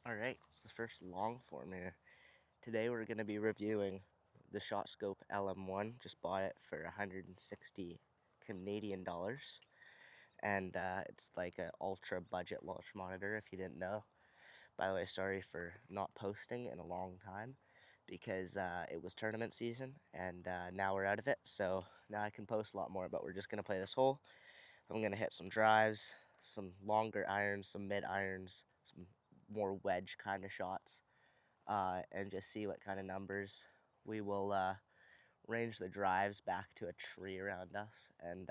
Alright, it's the first long form here. Today we're going to be reviewing the ShotScope LM1. Just bought it for 160 Canadian dollars. And it's like an ultra budget launch monitor if you didn't know. By the way, sorry for not posting in a long time because it was tournament season and now we're out of it. So now I can post a lot more, but we're just going to play this hole. I'm going to hit some drives, some longer irons, some mid irons, some more wedge kind of shots. And just see what kind of numbers. We will range the drives back to a tree around us and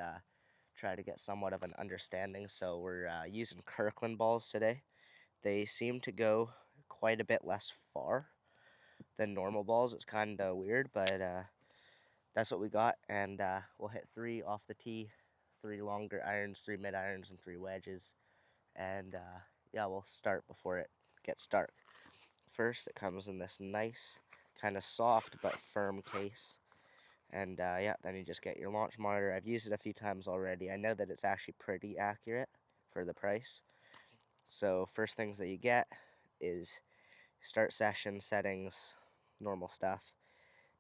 try to get somewhat of an understanding. So we're using Kirkland balls today. They seem to go quite a bit less far than normal balls. It's kind of weird, but that's what we got. And we'll hit 3 off the tee, 3 longer irons, 3 mid irons, and 3 wedges. And yeah, we'll start before it gets dark. First, it comes in this nice, kind of soft but firm case. And yeah, then you just get your launch monitor. I've used it a few times already. I know that it's actually pretty accurate for the price. So first things that you get is start session, settings, normal stuff.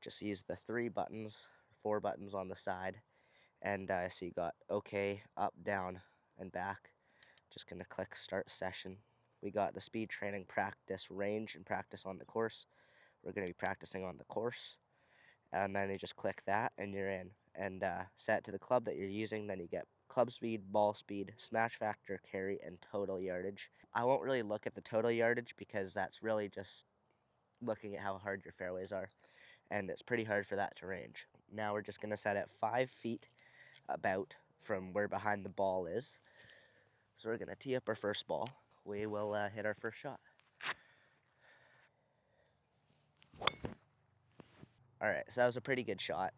Just use the 3 buttons, 4 buttons on the side. And so you got OK, up, down, and back. Just going to click start session. We got the speed training, practice, range, and practice on the course. We're going to be practicing on the course. And then you just click that and you're in. And set it to the club that you're using. Then you get club speed, ball speed, smash factor, carry, and total yardage. I won't really look at the total yardage because that's really just looking at how hard your fairways are. And it's pretty hard for that to range. Now we're just going to set it 5 feet about from where behind the ball is. So we're going to tee up our first ball. We will hit our first shot. Alright, so that was a pretty good shot.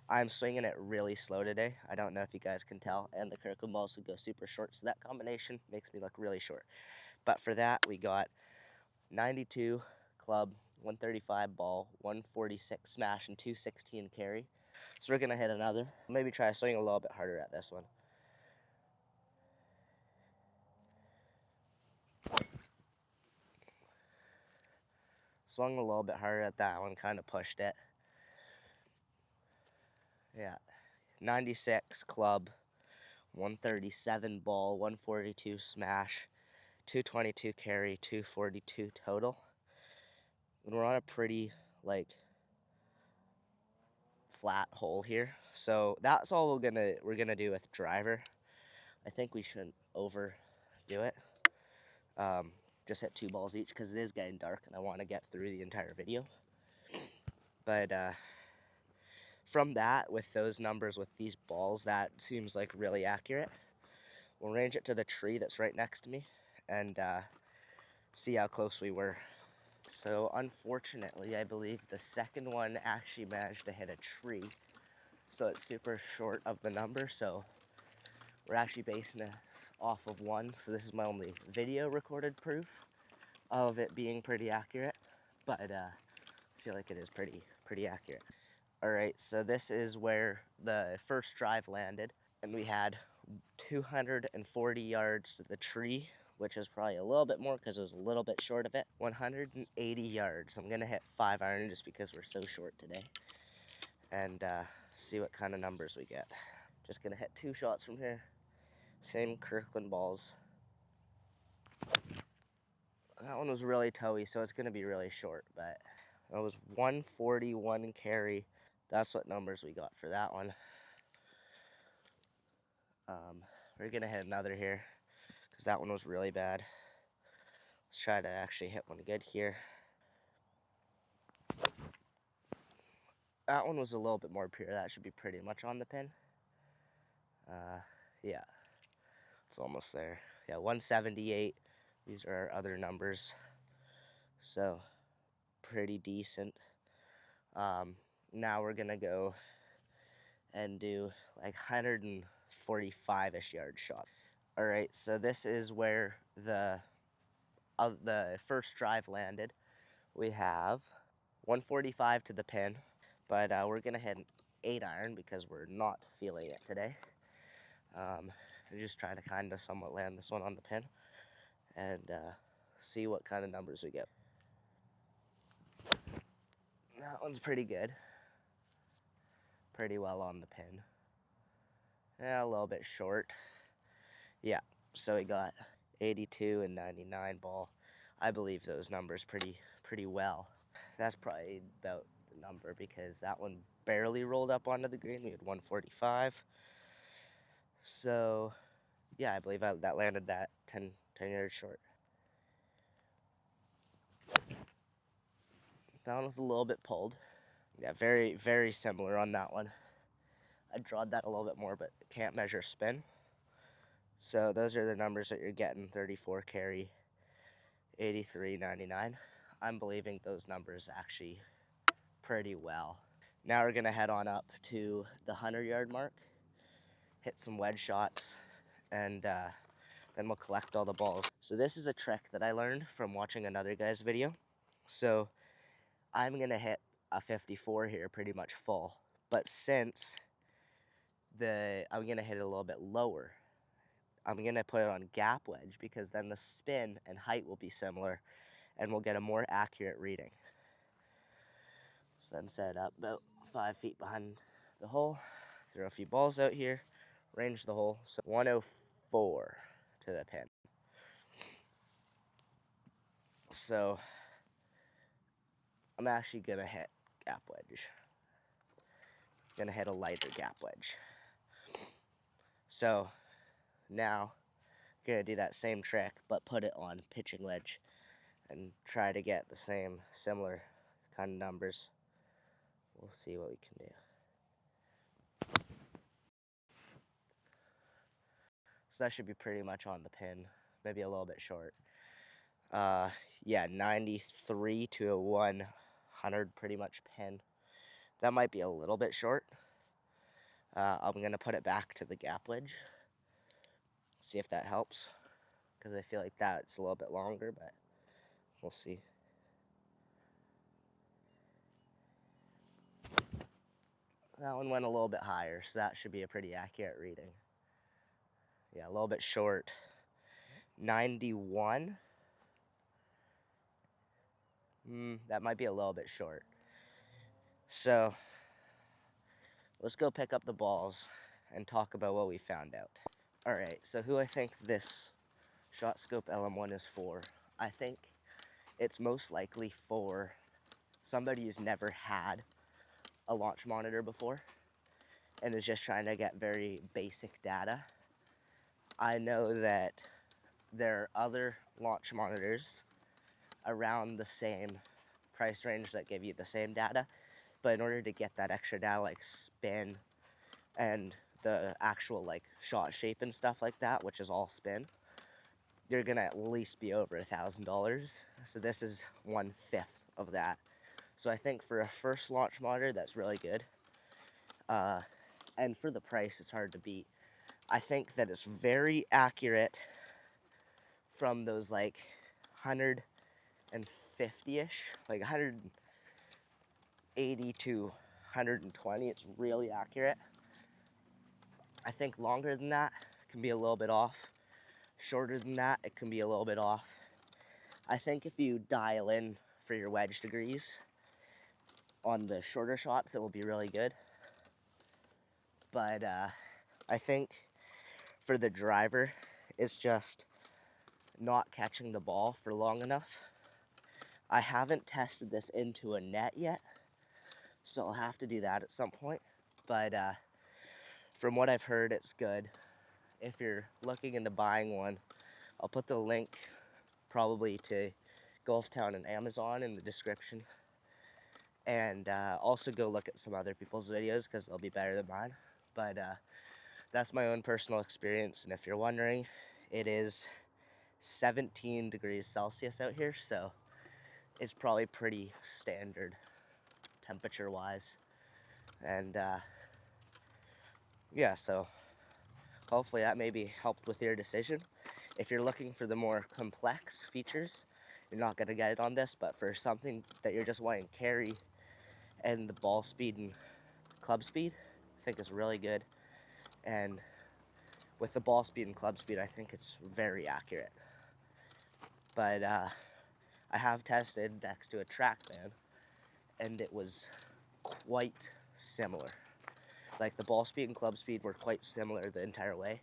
I'm swinging it really slow today. I don't know if you guys can tell. And the Kirkland balls go super short, so that combination makes me look really short. But for that, we got 92 club, 135 ball, 146 smash, and 216 carry. So we're going to hit another. Maybe try swinging a little bit harder at this one. Swung a little bit harder at that one, kind of pushed it. Yeah. 96 club, 137 ball, 142 smash, 222 carry, 242 total. And we're on a pretty, like, flat hole here. So that's all we're gonna do with driver. I think we shouldn't overdo it. Just hit 2 balls each because it is getting dark and I want to get through the entire video. But from that, with those numbers, with these balls, that seems like really accurate. We'll range it to the tree that's right next to me and see how close we were. So unfortunately, I believe the second one actually managed to hit a tree. So it's super short of the number, so we're actually basing it off of 1. So this is my only video recorded proof of it being pretty accurate, but I feel like it is pretty accurate. Alright, so this is where the first drive landed, and we had 240 yards to the tree, which is probably a little bit more because it was a little bit short of it. 180 yards. I'm going to hit 5 iron just because we're so short today. And see what kind of numbers we get. Just going to hit 2 shots from here. Same Kirkland balls. That one was really toey, so it's going to be really short. But it was 141 carry. That's what numbers we got for that one. We're going to hit another here because that one was really bad. Let's try to actually hit one good here. That one was a little bit more pure. That should be pretty much on the pin. Yeah, it's almost there. Yeah, 178. These are our other numbers. So, pretty decent. Now we're going to go and do like 145-ish yard shot. Alright, so this is where the first drive landed. We have 145 to the pin, but we're going to hit an 8 iron because we're not feeling it today. I'm just trying to kind of somewhat land this one on the pin and see what kind of numbers we get. That one's pretty good. Pretty well on the pin. Yeah, a little bit short. Yeah, so we got 82 and 99 ball. I believe those numbers pretty well. That's probably about the number because that one barely rolled up onto the green. We had 145. So, yeah, I believe that landed that 10 yards short. That one was a little bit pulled. Yeah, very similar on that one. I drawed that a little bit more, but can't measure spin. So those are the numbers that you're getting: 34 carry, 83, 99. I'm believing those numbers actually pretty well. Now we're gonna head on up to the 100-yard mark, hit some wedge shots, and then we'll collect all the balls. So this is a trick that I learned from watching another guy's video. So I'm gonna hit a 54 here pretty much full, but since I'm gonna hit it a little bit lower, I'm gonna put it on gap wedge because then the spin and height will be similar and we'll get a more accurate reading. So then set it up about 5 feet behind the hole, throw a few balls out here, range the hole. So 104 to the pin. So I'm actually gonna hit gap wedge. Gonna hit a lighter gap wedge. So now gonna do that same trick but put it on pitching wedge and try to get the same similar kind of numbers. We'll see what we can do. So that should be pretty much on the pin, maybe a little bit short. Yeah, 93 to a 100 pretty much pin. That might be a little bit short. I'm gonna put it back to the gap wedge. See if that helps, because I feel like that's a little bit longer, but we'll see. That one went a little bit higher, so that should be a pretty accurate reading. Yeah, a little bit short. 91. That might be a little bit short. So let's go pick up the balls and talk about what we found out. All right, so who I think this ShotScope LM1 is for. I think it's most likely for somebody who's never had a launch monitor before and is just trying to get very basic data. I know that there are other launch monitors around the same price range that give you the same data, but in order to get that extra data like spin and the actual like shot shape and stuff like that, which is all spin, you're gonna at least be over $1,000. So this is 1/5 of that. So I think for a first launch monitor, that's really good. And for the price, it's hard to beat. I think that it's very accurate from those like 150-ish, like 180 to 120. It's really accurate. I think longer than that can be a little bit off. Shorter than that, it can be a little bit off. I think if you dial in for your wedge degrees on the shorter shots, it will be really good. But I think for the driver, it's just not catching the ball for long enough. I haven't tested this into a net yet, so I'll have to do that at some point. But from what I've heard, it's good. If you're looking into buying one, I'll put the link probably to GolfTown and Amazon in the description. And also go look at some other people's videos because they'll be better than mine. But that's my own personal experience. And if you're wondering, it is 17 degrees Celsius out here, so it's probably pretty standard temperature-wise. And yeah, so hopefully that maybe helped with your decision. If you're looking for the more complex features, you're not going to get it on this, but for something that you're just wanting carry and the ball speed and club speed, I think is really good. And with the ball speed and club speed, I think it's very accurate. But I have tested next to a TrackMan, and it was quite similar. Like the ball speed and club speed were quite similar the entire way.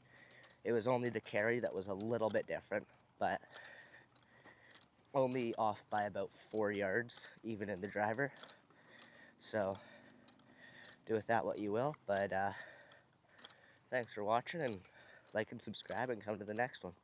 It was only the carry that was a little bit different, but only off by about 4 yards, even in the driver. So do with that what you will, but thanks for watching, and like and subscribe, and come to the next one.